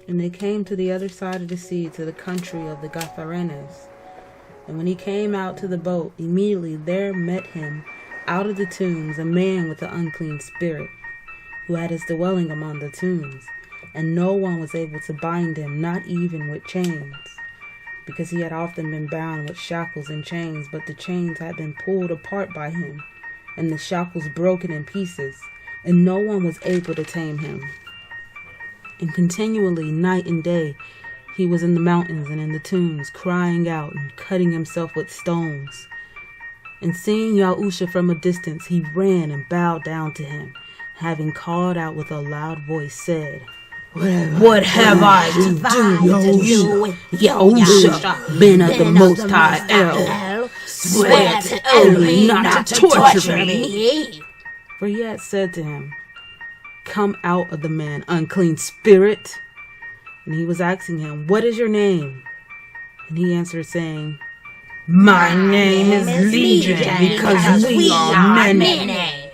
And they came to the other side of the sea, to the country of the Gadarenes. And when he came out to the boat, immediately there met him out of the tombs a man with an unclean spirit, who had his dwelling among the tombs. And no one was able to bind him, not even with chains, because he had often been bound with shackles and chains, but the chains had been pulled apart by him, and the shackles broken in pieces, and no one was able to tame him. And continually, night and day, he was in the mountains and in the tombs, crying out and cutting himself with stones. And seeing Yahusha from a distance, he ran and bowed down to him, having called out with a loud voice, said, What have I to do, Yahusha, Ben of the Most High El? Swear to Elohim not to torture me. For he had said to him, Come out of the man, unclean spirit. And he was asking him, What is your name? And he answered, saying, My name is Legion, because we are many.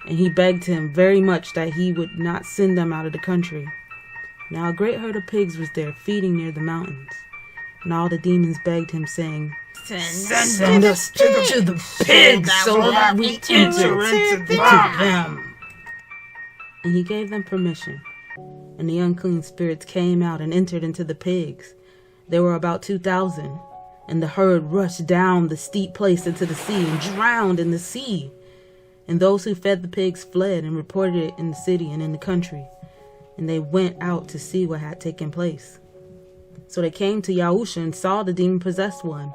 And he begged him very much that he would not send them out of the country. Now a great herd of pigs was there, feeding near the mountains. And all the demons begged him, saying, Send us to the pigs, so that we enter into them. And he gave them permission. And the unclean spirits came out and entered into the pigs. There were about 2,000. And the herd rushed down the steep place into the sea and drowned in the sea. And those who fed the pigs fled and reported it in the city and in the country. And they went out to see what had taken place. So they came to Yahusha and saw the demon-possessed one,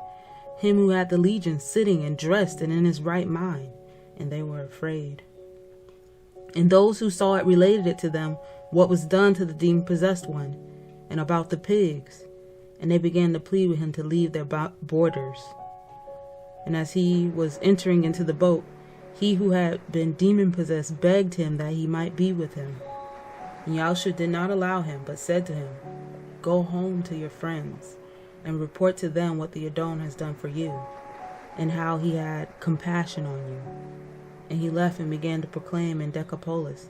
him who had the legion, sitting and dressed and in his right mind. And they were afraid. And those who saw it related it to them what was done to the demon-possessed one, and about the pigs. And they began to plead with him to leave their borders. And as he was entering into the boat, he who had been demon-possessed begged him that he might be with him. And Yahusha did not allow him, but said to him, Go home to your friends, and report to them what the Adon has done for you, and how he had compassion on you. And he left and began to proclaim in Decapolis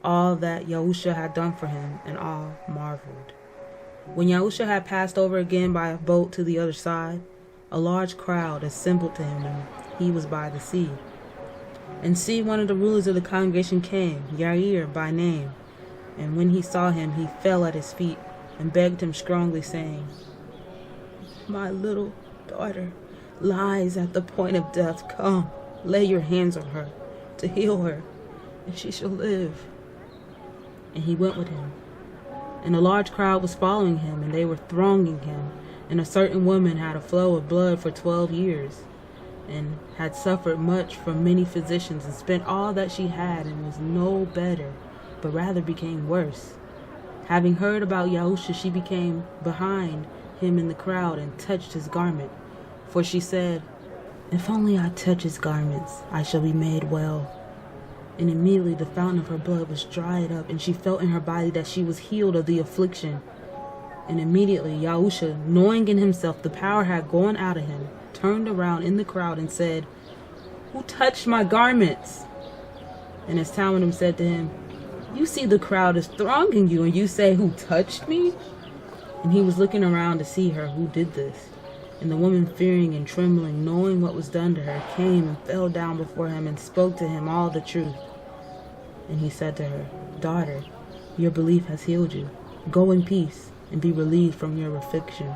all that Yahusha had done for him, and all marveled. When Yahusha had passed over again by a boat to the other side, a large crowd assembled to him when he was by the sea. And see, one of the rulers of the congregation came, Yair by name. And when he saw him, he fell at his feet and begged him strongly, saying, My little daughter lies at the point of death. Come, lay your hands on her to heal her, and she shall live. And he went with him. And a large crowd was following him, and they were thronging him. And a certain woman had a flow of blood for 12 years, and had suffered much from many physicians, and spent all that she had, and was no better, but rather became worse. Having heard about Yahusha, she became behind him in the crowd, and touched his garment. For she said, If only I touch his garments, I shall be made well. And immediately the fountain of her blood was dried up, and she felt in her body that she was healed of the affliction. And immediately Yahusha, knowing in himself the power had gone out of him, turned around in the crowd and said, Who touched my garments? And his Talmudim said to him, You see the crowd is thronging you, and you say, Who touched me? And he was looking around to see her who did this. And the woman, fearing and trembling, knowing what was done to her, came and fell down before him and spoke to him all the truth. And he said to her, Daughter, your belief has healed you. Go in peace and be relieved from your affliction.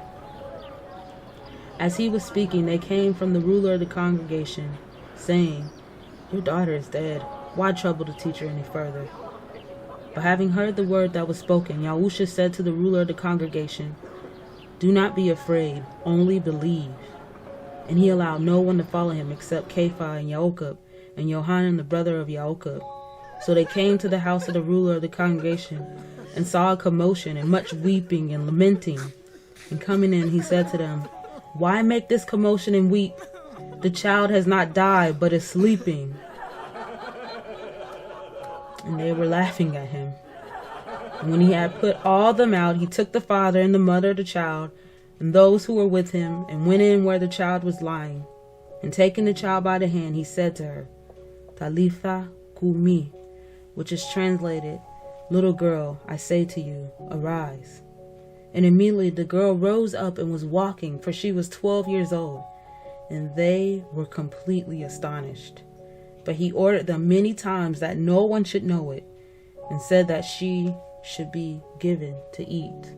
As he was speaking, they came from the ruler of the congregation, saying, Your daughter is dead. Why trouble the teacher any further? But having heard the word that was spoken, Yahusha said to the ruler of the congregation, Do not be afraid, only believe. And he allowed no one to follow him except Ch5 and Yaakov, and Yohanan the brother of Yaakov. So they came to the house of the ruler of the congregation, and saw a commotion, and much weeping and lamenting. And coming in, he said to them, Why make this commotion and weep? The child has not died, but is sleeping. And they were laughing at him. And when he had put all them out, he took the father and the mother of the child, and those who were with him, and went in where the child was lying. And taking the child by the hand, he said to her, Talitha kumi, which is translated, Little girl, I say to you, arise. And immediately the girl rose up and was walking, for she was 12 years old. And they were completely astonished. But he ordered them many times that no one should know it, and said that she should be given to eat.